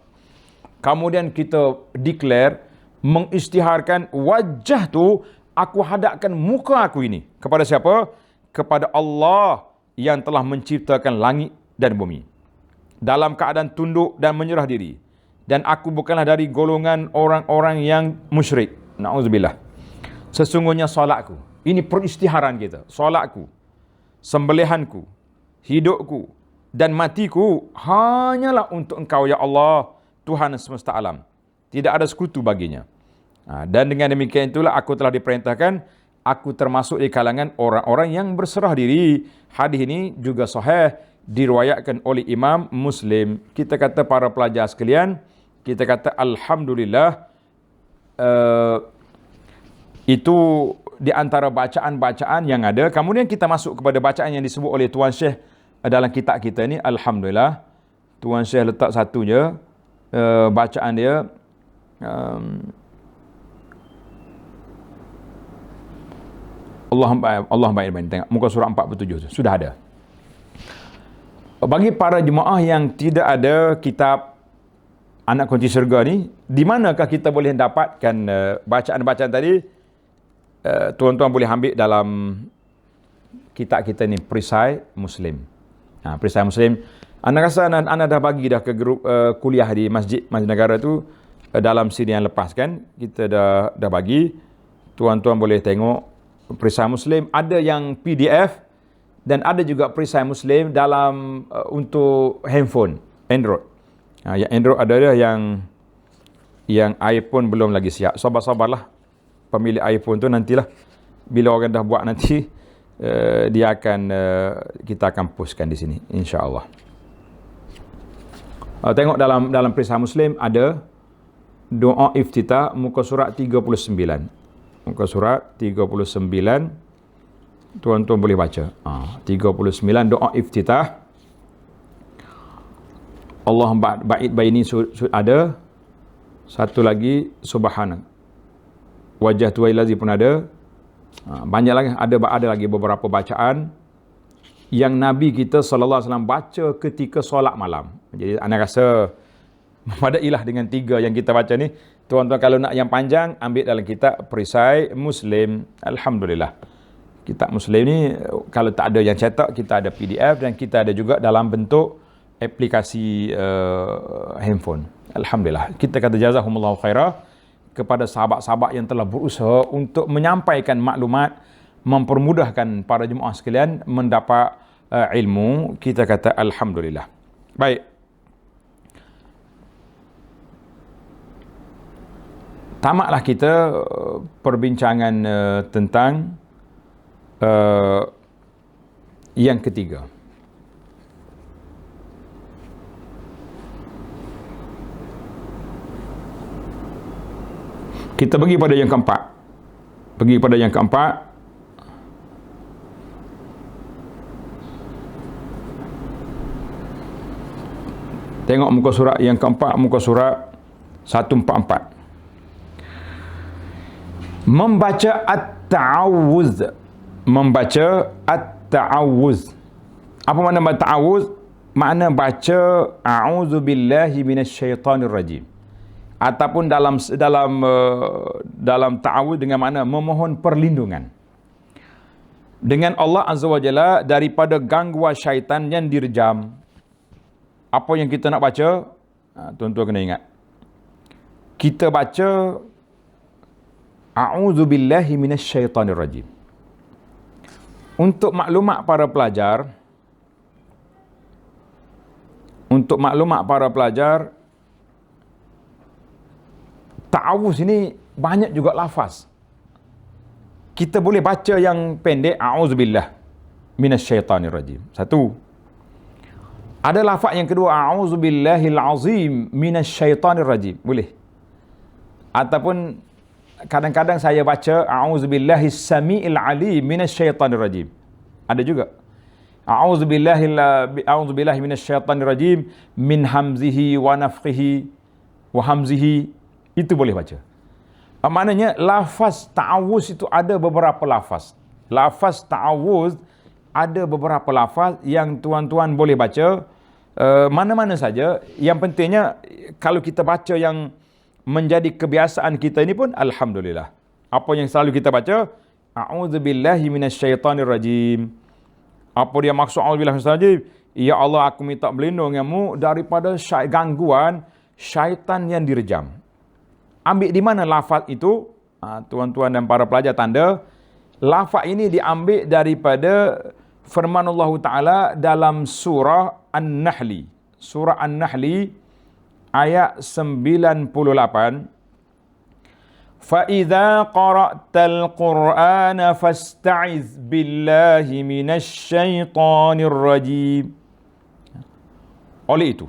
Kemudian kita declare mengisytiharkan wajah tu, aku hadapkan muka aku ini. Kepada siapa? Kepada Allah yang telah menciptakan langit dan bumi. Dalam keadaan tunduk dan menyerah diri. Dan aku bukanlah dari golongan orang-orang yang musyrik. Na'udzubillah. Sesungguhnya solatku. Ini perisytiharan kita. Solatku, sembelihanku, hidupku, dan matiku hanyalah untuk Engkau ya Allah, Tuhan semesta alam. Tidak ada sekutu baginya. Dan dengan demikian itulah aku telah diperintahkan, aku termasuk di kalangan orang-orang yang berserah diri. Hadis ini juga sahih, diriwayatkan oleh Imam Muslim. Kita kata para pelajar sekalian, kita kata Alhamdulillah, itu di antara bacaan-bacaan yang ada. Kemudian kita masuk kepada bacaan yang disebut oleh Tuan Syekh dalam kitab kita ni. Alhamdulillah, Tuan Syekh letak satunya, bacaan dia, Allah baik, tengok muka surat 47 tu sudah ada. Bagi para jemaah yang tidak ada kitab Anak Kunci Syurga ni, di manakah kita boleh dapatkan bacaan-bacaan tadi? Tuan-tuan boleh ambil dalam kitab kita ni, Perisai Muslim. Perisai Muslim. Anda rasa anda dah bagi dah ke grup kuliah di Masjid Negara tu, dalam sini yang lepas kan, kita dah bagi. Tuan-tuan boleh tengok Perisai Muslim. Ada yang PDF dan ada juga Perisai Muslim dalam untuk handphone Android. Yang Android ada yang iPhone belum lagi siap. Sabar-sabarlah pemilik iPhone tu, nantilah bila orang dah buat nanti, dia akan kita akan postkan di sini insya-Allah. Tengok dalam Perisai Muslim ada doa iftitah muka surat 39. Muka surat 39, tuan-tuan boleh baca. 39 doa iftitah. Allah ba'id baini ada. Satu lagi subhana. Wajah tuai lazi pun ada. Banyak lagi, ada lagi beberapa bacaan yang Nabi kita sallallahu alaihi wasallam baca ketika solat malam. Jadi anda rasa memadailah dengan 3 yang kita baca ni. Tuan-tuan kalau nak yang panjang, ambil dalam kitab Perisai Muslim. Alhamdulillah. Kitab Muslim ni kalau tak ada yang cetak, kita ada PDF dan kita ada juga dalam bentuk aplikasi handphone. Alhamdulillah. Kita kata jazahumullahu khairah kepada sahabat-sahabat yang telah berusaha untuk menyampaikan maklumat, mempermudahkan para jemaah sekalian mendapat ilmu. Kita kata alhamdulillah. Baik. Tamatlah kita perbincangan tentang yang ketiga. Kita pergi pada yang keempat. Tengok muka surat yang keempat, muka surat 144. Membaca at-ta'awuz. Apa makna ta'awuz? Makna baca a'udzubillahi minasyaitanir rajim. Ataupun dalam ta'awuz dengan makna memohon perlindungan dengan Allah Azza wa Jalla daripada gangguan syaitan yang direjam. Apa yang kita nak baca? Tuan-tuan kena ingat. Kita baca a'udzubillahi minasyaitanir rajim. Untuk maklumat para pelajar, ta'awuz ini banyak juga lafaz. Kita boleh baca yang pendek, a'udzubillah minasyaitanir rajim. Satu. Ada lafaz yang kedua, a'udzubillahil azim minasyaitanir rajim. Boleh. Ataupun kadang-kadang saya baca a'udzubillahis samiil alim minasyaitanir rajim. Ada juga. A'udzubillahi minasyaitanir rajim min hamzihi wa nafthihi wa hamzihi. Itu boleh baca. Maknanya lafaz ta'awuz itu ada beberapa lafaz. Lafaz ta'awuz ada beberapa lafaz yang tuan-tuan boleh baca mana-mana saja. Yang pentingnya kalau kita baca yang menjadi kebiasaan kita ini pun alhamdulillah. Apa yang selalu kita baca? A'udzubillahi minasyaitonirrajim. Apa dia maksud a'udzubillahi minasyaitonirrajim? Ya Allah, aku minta berlindung denganmu daripada gangguan syaitan yang direjam. Ambil di mana lafaz itu? Tuan-tuan dan para pelajar tanda, lafaz ini diambil daripada firman Allah Ta'ala dalam surah An-Nahli. Surah An-Nahli ayat 98. فَإِذَا قَرَأْتَ الْقُرْآنَ فَاسْتَعِذْ بِاللَّهِ مِنَ الشَّيْطَانِ الرَّجِيمِ. Oleh itu,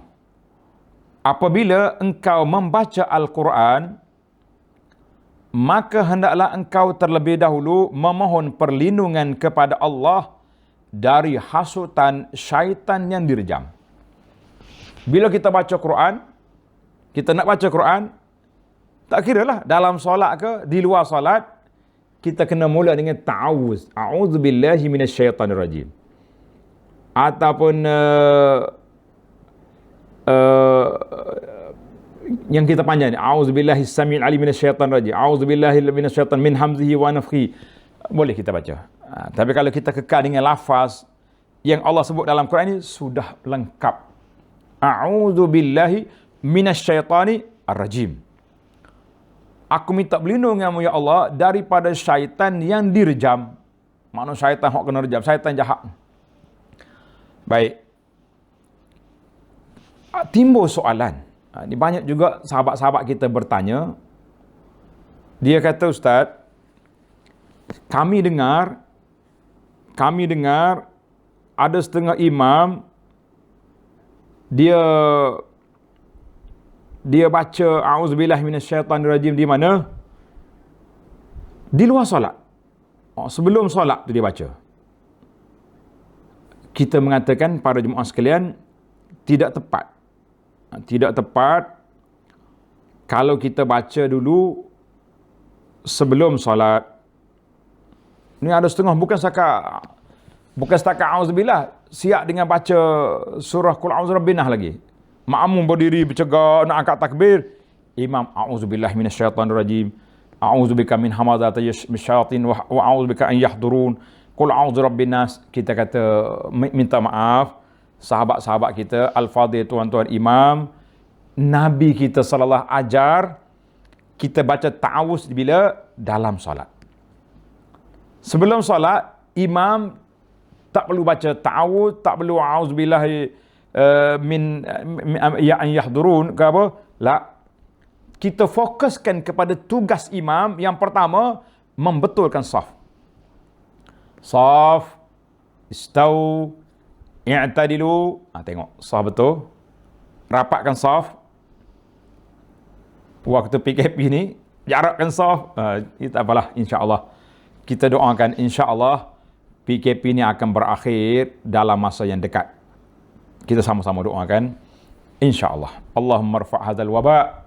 apabila engkau membaca Al-Quran, maka hendaklah engkau terlebih dahulu memohon perlindungan kepada Allah dari hasutan syaitan yang direjam. Bila kita baca Quran, kita nak baca Quran, tak kira lah dalam solat ke, di luar solat, kita kena mula dengan ta'awuz. A'udzubillahi minasyaitanirrajim. Ataupun yang kita panjang ni, a'udzubillahi samiil alim minasyaitanirrajim. A'udzubillahi minasyaitan min hamzihi wa nafthihi. Boleh kita baca. Tapi kalau kita kekal dengan lafaz yang Allah sebut dalam Quran ini, sudah lengkap. A'udzubillahi minasyaitani ar-rajim. Aku minta berlindung denganmu ya Allah daripada syaitan yang direjam. Makna syaitan hok kena rejam, syaitan jahat. Baik. Timbul soalan. Ini banyak juga sahabat-sahabat kita bertanya. Dia kata, Ustaz, kami dengar ada setengah imam dia baca a'udzubillahi minasyaitanirrajim di mana? Di luar solat. Sebelum solat tu dia baca. Kita mengatakan para jemaah sekalian, tidak tepat. Tidak tepat kalau kita baca dulu sebelum solat. Ni ada setengah bukan setakat auzubillah, siap dengan baca surah Qul a'udzu birabbin nas lagi. Makmum berdiri bercegah nak angkat takbir, imam a'udzubillahi minasyaitanirrajim, a'udzubika min hamazatish syaitin wa a'udzubika an yahdurun, Qul a'udzu birabbin nas. Kita kata minta maaf sahabat-sahabat kita al-fadhil, tuan-tuan imam, Nabi kita sallallahu ajar kita baca ta'awuz bila dalam solat. Sebelum solat, imam tak perlu baca ta'awuz, tak perlu a'udzubillahi min ya an yahdurun ke apa. La. Kita fokuskan kepada tugas imam. Yang pertama, membetulkan saf. Saf, istau, i'tadilu. Tengok, saf betul. Rapatkan saf. Waktu PKP ni, jarakkan saf. Tak apalah, insya-Allah. Kita doakan insya-Allah PKP ni akan berakhir dalam masa yang dekat. Kita sama-sama doakan insya-Allah. Allahumma rfa' hadzal waba'.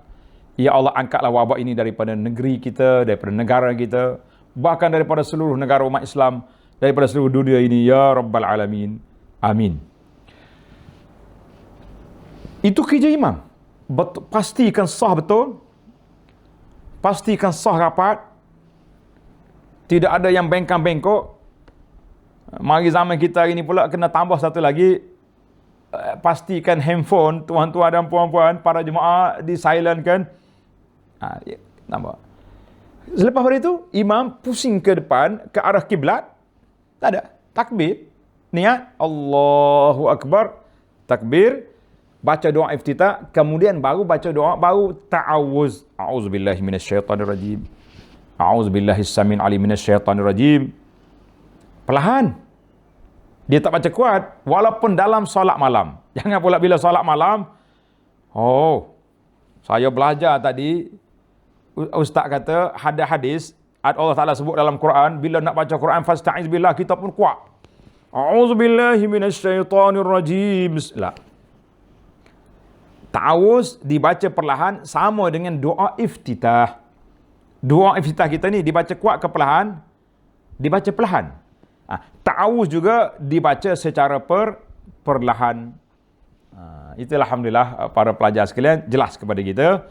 Ya Allah, angkatlah wabak ini daripada negeri kita, daripada negara kita, bahkan daripada seluruh negara umat Islam, daripada seluruh dunia ini ya rabbal alamin. Amin. Itu kerja imam. Pastikan sah betul. Pastikan sah rapat. Tidak ada yang bengkang-bengkok. Mari zaman kita hari ini pula kena tambah satu lagi. Pastikan handphone tuan-tuan dan puan-puan para jemaah di-silentkan. Tambah. Selepas pada itu, imam pusing ke depan, ke arah kiblat. Tak ada. Takbir. Niat. Allahu Akbar. Takbir. Baca doa iftitah. Kemudian baru baca doa. Baru ta'awuz. A'udzubillahi minasyaitanirrajim. A'udzubillahi samiil alim minasyaitanirrajim. Perlahan. Dia tak baca kuat. Walaupun dalam solat malam. Jangan pula bila solat malam. Saya belajar tadi. Ustaz kata, ada hadis. Allah Ta'ala sebut dalam Quran. Bila nak baca Quran, fasta'iz billah, kita pun kuat. A'udzubillahi minasyaitanirrajim. Bismillah. Ta'awuz dibaca perlahan sama dengan doa iftitah. Doa iftitah kita ni dibaca kuat ke perlahan? Dibaca perlahan. Ta'awuz juga dibaca secara perlahan. Itulah alhamdulillah para pelajar sekalian jelas kepada kita.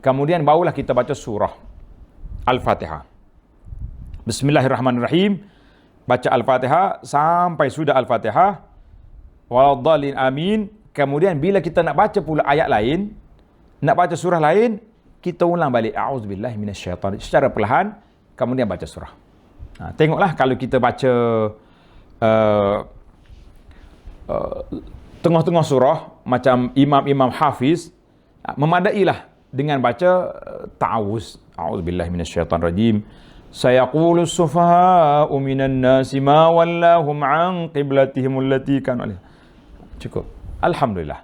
Kemudian barulah kita baca surah Al-Fatihah. Bismillahirrahmanirrahim. Baca Al-Fatihah sampai sudah Al-Fatihah. Waladdallin amin. Kemudian bila kita nak baca pula ayat lain, nak baca surah lain, kita ulang balik a'udzubillahi minasyaitan secara perlahan, kemudian baca surah. Tengoklah kalau kita baca tengah-tengah surah macam imam-imam hafiz, memadailah dengan baca ta'awuz. A'udzubillahi minasyaitanir rajim. Sayaqulu as-sufaha'u minan nasi ma wallahum 'an qiblatihim allati kanu 'alaiha. Cukup. Alhamdulillah.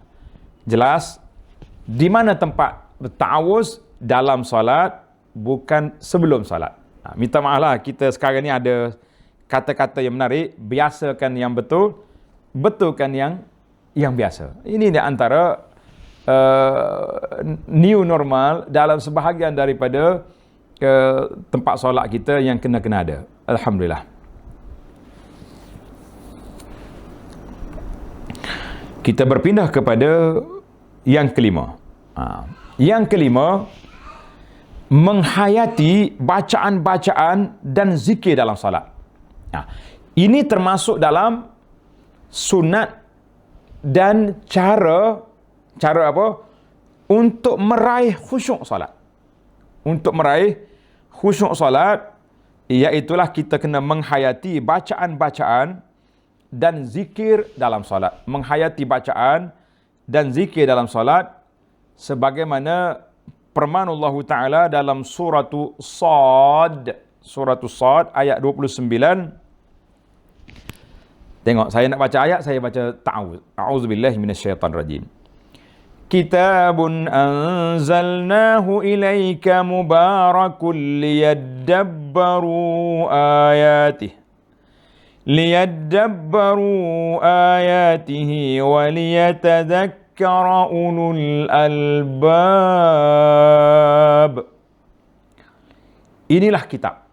Jelas di mana tempat ta'awuz dalam solat, bukan sebelum solat. Minta maaflah, kita sekarang ni ada kata-kata yang menarik, biasakan yang betul, betulkan yang biasa. Ini di antara new normal dalam sebahagian daripada tempat solat kita yang kena ada. Alhamdulillah. Kita berpindah kepada yang kelima. Yang kelima, menghayati bacaan-bacaan dan zikir dalam salat. Ini termasuk dalam sunat dan cara apa? Untuk meraih khusyuk salat. Untuk meraih khusyuk salat, iaitulah kita kena menghayati bacaan-bacaan dan zikir dalam salat. Menghayati bacaan dan zikir dalam salat sebagaimana firman Allah Ta'ala dalam surah Sad ayat 29. Tengok, saya nak baca ayat, saya baca ta'awuz. A'udzubillahi minasyaitanir rajim. Kitabun anzalnahu ilaika mubarakun liyadabbaru ayatihi wa liyatadhakkara ulul albab. Inilah kitab.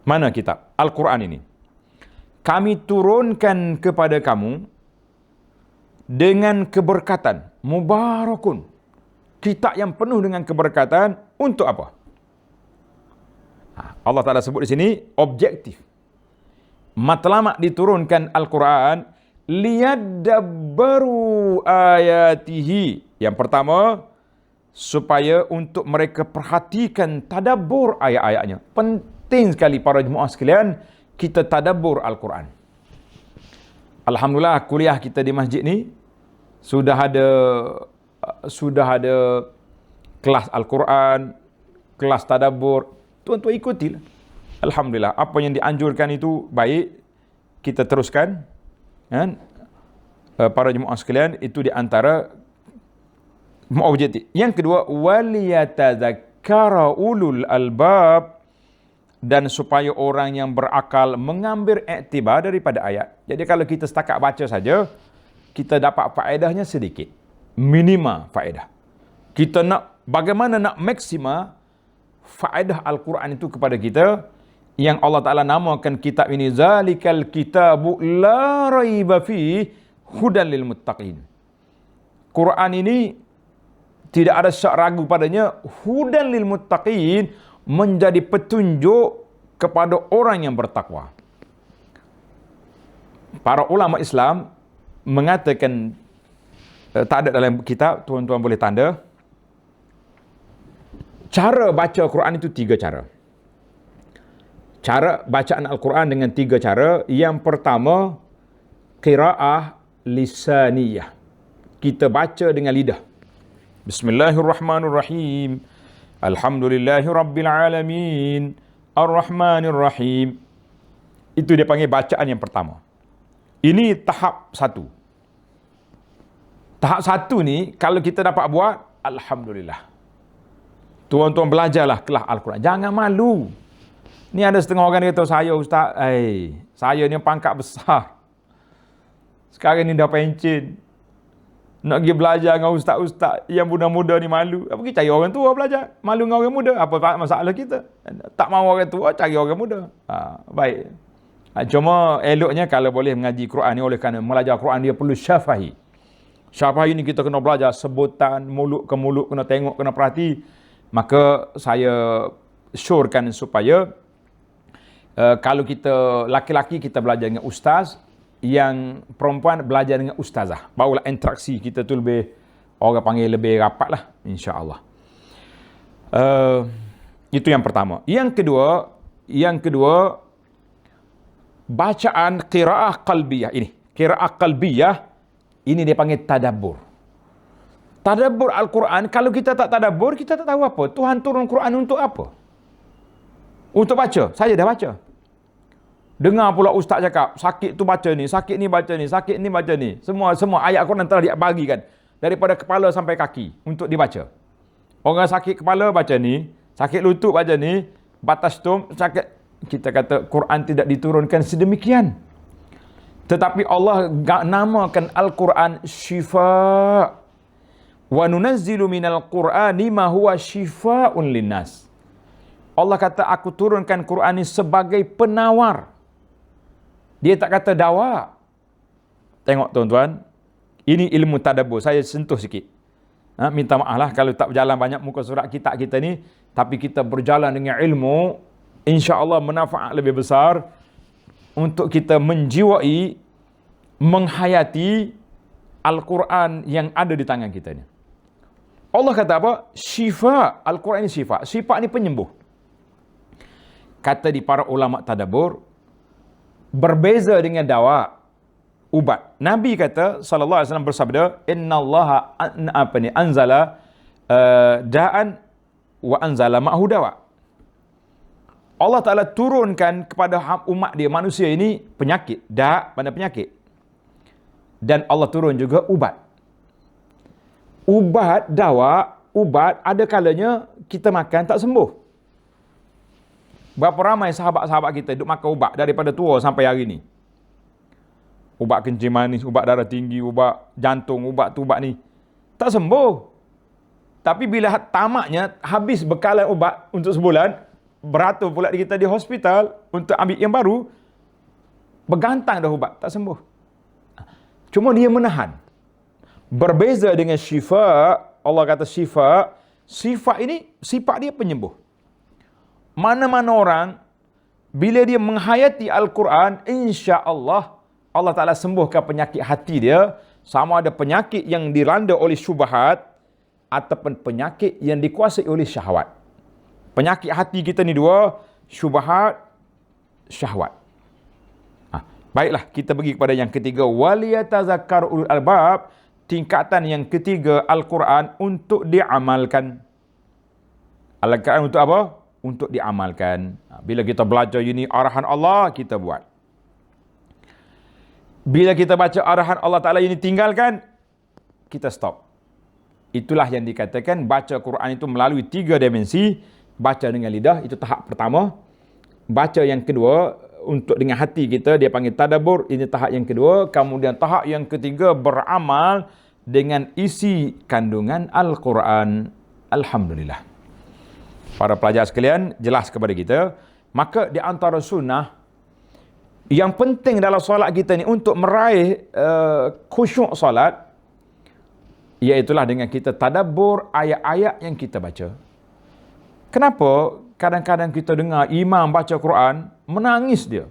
Mana kitab? Al-Quran ini. Kami turunkan kepada kamu dengan keberkatan. Mubarakun. Kitab yang penuh dengan keberkatan. Untuk apa? Allah Ta'ala sebut di sini objektif. Matlamat diturunkan Al-Quran liyadabbaru ayatihi. Yang pertama, supaya untuk mereka perhatikan tadabbur ayat-ayatnya. Penting sekali para jemaah sekalian, kita tadabbur Al-Quran. Alhamdulillah, kuliah kita di masjid ni sudah ada kelas Al-Quran, kelas tadabbur. Tuan-tuan ikutilah. Alhamdulillah, apa yang dianjurkan itu baik, kita teruskan. Kan? Para jemaah sekalian, itu di antara objektif. Yang kedua, waliyatadzakkara ulul albab, dan supaya orang yang berakal mengambil iktibar daripada ayat. Jadi kalau kita setakat baca saja, kita dapat faedahnya sedikit. Minima faedah. Kita nak, bagaimana nak maksima faedah Al-Quran itu kepada kita, yang Allah Ta'ala namakan kitab ini, Zalikal kitabu la raiba fi hudan lil muttaqin. Quran ini tidak ada syak ragu padanya, hudan lil muttaqin, menjadi petunjuk kepada orang yang bertakwa. Para ulama Islam mengatakan, tak ada dalam kitab, tuan-tuan boleh tanda, cara baca Quran itu 3 cara. Cara bacaan Al-Quran dengan 3 cara. Yang pertama, qiraah lisaniyah. Kita baca dengan lidah. Bismillahirrahmanirrahim. Alhamdulillahi Rabbil Alamin. Ar-Rahmanir Rahim. Itu dia panggil bacaan yang pertama. Ini tahap 1. Tahap 1 ni, kalau kita dapat buat, Alhamdulillah. Tuan-tuan belajarlah kelas Al-Quran. Jangan malu. Ni ada setengah orang kata, saya ustaz, saya ni pangkat besar. Sekarang ni dah pencen. Nak pergi belajar dengan ustaz-ustaz yang muda-muda ni malu. Pergi cari orang tua belajar. Malu dengan orang muda. Apa masalah kita? Tak mahu orang tua, cari orang muda. Baik. Cuma eloknya kalau boleh mengaji Quran ni, oleh kerana belajar Quran dia perlu syafahi. Setiap hari ni kita kena belajar sebutan, mulut ke mulut, kena tengok, kena perhati. Maka saya syorkan supaya kalau kita laki-laki kita belajar dengan ustaz, yang perempuan belajar dengan ustazah. Barulah interaksi kita tu lebih, orang panggil lebih rapat lah, insya-Allah. Itu yang pertama. Yang kedua, bacaan qiraah qalbiyah ini. Qiraah qalbiyah ini dia panggil tadabbur. Tadabbur Al-Quran, kalau kita tak tadabbur, kita tak tahu apa. Tuhan turun Quran untuk apa? Untuk baca. Saya dah baca. Dengar pula ustaz cakap, sakit tu baca ni, sakit ni baca ni, sakit ni baca ni. Semua ayat Quran telah dibagikan daripada kepala sampai kaki untuk dibaca. Orang sakit kepala baca ni, sakit lutut baca ni, batas tum sakit. Kita kata Quran tidak diturunkan sedemikian. Tetapi Allah namakan Al-Quran syifa. Wa nunazzilu minal Qur'ani ma huwa syifaa'un linnas. Allah kata aku turunkan Quran ini sebagai penawar. Dia tak kata dawa. Tengok tuan-tuan, ini ilmu tadabbur. Saya sentuh sikit. Minta maaf lah kalau tak berjalan banyak muka surat kita ni, tapi kita berjalan dengan ilmu, insya-Allah manfaat lebih besar untuk kita menjiwai, menghayati Al-Quran yang ada di tangan kita ni. Allah kata apa? Syifa. Al-Quran ini syifa. Syifa ni penyembuh. Kata di para ulama tadabbur, berbeza dengan dawa, ubat. Nabi kata sallallahu alaihi wasallam bersabda, innallaha anzala da'an wa anzala ma'hu dawa. Allah Taala turunkan kepada umat dia manusia ini penyakit, pada penyakit. Dan Allah turun juga ubat. Ubat, dawa, ubat ada kalanya kita makan tak sembuh. Berapa ramai sahabat-sahabat kita duk makan ubat daripada tua sampai hari ni. Ubat kencing manis, ubat darah tinggi, ubat jantung, ubat tu, ubat ni. Tak sembuh. Tapi bila tamaknya, habis bekalan ubat untuk sebulan, beratur pula kita di hospital untuk ambil yang baru, bergantang dah ubat, tak sembuh. Cuma dia menahan. Berbeza dengan syifa, Allah kata syifa, sifat ini, sifat dia penyembuh. Mana-mana orang, bila dia menghayati Al-Quran, insya-Allah, Allah Ta'ala sembuhkan penyakit hati dia, sama ada penyakit yang dilanda oleh syubhat, ataupun penyakit yang dikuasai oleh syahwat. Penyakit hati kita ni dua, syubhat, syahwat. Baiklah, kita pergi kepada yang ketiga. Waliyatazakkaru ulul albab. Tingkatan yang ketiga, Al-Quran untuk diamalkan. Al-Quran untuk apa? Untuk diamalkan. Bila kita belajar ini arahan Allah, kita buat. Bila kita baca arahan Allah Ta'ala ini tinggalkan, kita stop. Itulah yang dikatakan baca Quran itu melalui 3 dimensi. Baca dengan lidah, itu tahap pertama. Baca yang kedua, untuk dengan hati kita, dia panggil tadabbur, ini tahap yang kedua. Kemudian tahap yang ketiga, beramal dengan isi kandungan Al-Quran. Alhamdulillah. Para pelajar sekalian, jelas kepada kita, maka di antara sunnah yang penting dalam solat kita ni untuk meraih khusyuk solat, iaitulah dengan kita tadabbur ayat-ayat yang kita baca. Kenapa kadang-kadang kita dengar imam baca Quran, menangis dia.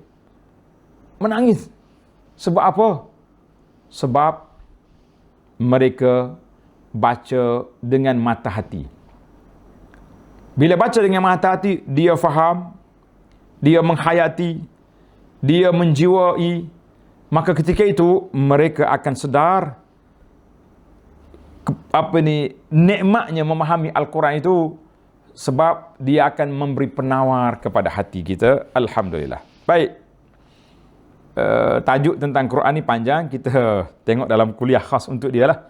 Menangis. Sebab apa? Sebab mereka baca dengan mata hati. Bila baca dengan mata hati, dia faham, dia menghayati, dia menjiwai, maka ketika itu mereka akan sedar nikmatnya memahami Al-Quran itu, sebab dia akan memberi penawar kepada hati kita. Alhamdulillah. Baik. Tajuk tentang Quran ni panjang, kita tengok dalam kuliah khas untuk dia lah.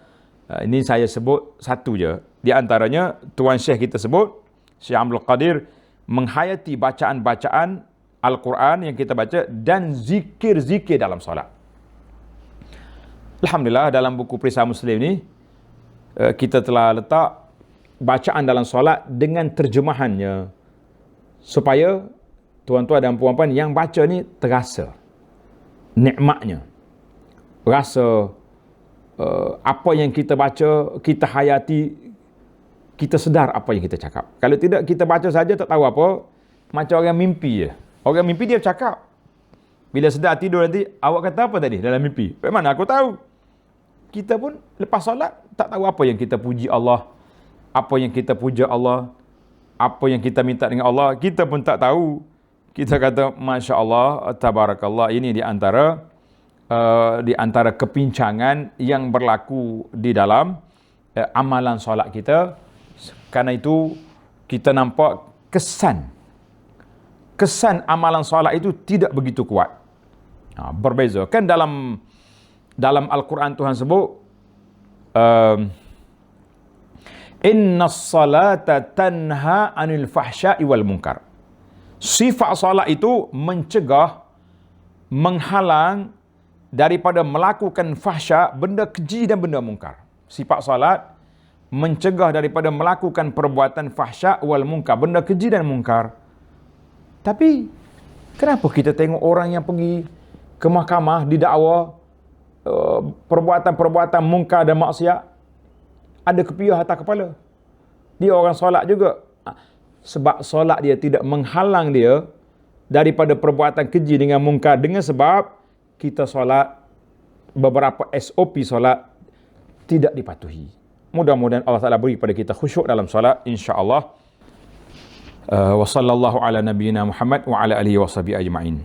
Ini saya sebut satu je. Di antaranya, Tuan Syekh kita sebut, Syekh Abdul Qadir, menghayati bacaan-bacaan Al-Quran yang kita baca dan zikir-zikir dalam solat. Alhamdulillah, dalam buku Perisai Muslim ni, kita telah letak bacaan dalam solat dengan terjemahannya, supaya tuan-tuan dan puan-puan yang baca ni terasa nikmatnya, rasa apa yang kita baca, kita hayati, kita sedar apa yang kita cakap. Kalau tidak, kita baca saja tak tahu apa, macam orang mimpi je. Orang mimpi dia cakap. Bila sedar tidur nanti, awak kata apa tadi dalam mimpi? Bagaimana aku tahu? Kita pun lepas solat, tak tahu apa yang kita puji Allah, apa yang kita puja Allah, apa yang kita minta dengan Allah, kita pun tak tahu. Kita kata, Masya Allah, Tabarakallah, ini di antara kepincangan yang berlaku di dalam amalan solat kita. Karena itu, kita nampak kesan amalan solat itu tidak begitu kuat. Berbeza. Kan dalam Al-Quran Tuhan sebut, Inna salata tanha anil fahsya'i wal munkar. Sifat salat itu mencegah, menghalang daripada melakukan fahsya, benda keji dan benda mungkar. Sifat salat mencegah daripada melakukan perbuatan fahsya wal munkar, benda keji dan mungkar. Tapi kenapa kita tengok orang yang pergi ke mahkamah didakwa perbuatan-perbuatan mungkar dan maksiat, ada kepiah atas kepala? Dia orang solat juga. Sebab solat dia tidak menghalang dia daripada perbuatan keji dengan mungkar, dengan sebab kita solat, beberapa SOP solat tidak dipatuhi. Mudah-mudahan Allah Ta'ala beri kepada kita khusyuk dalam solat, insya-Allah. Wa sallallahu ala nabiyyina Muhammad wa ala alihi wa sahbihi ajma'in.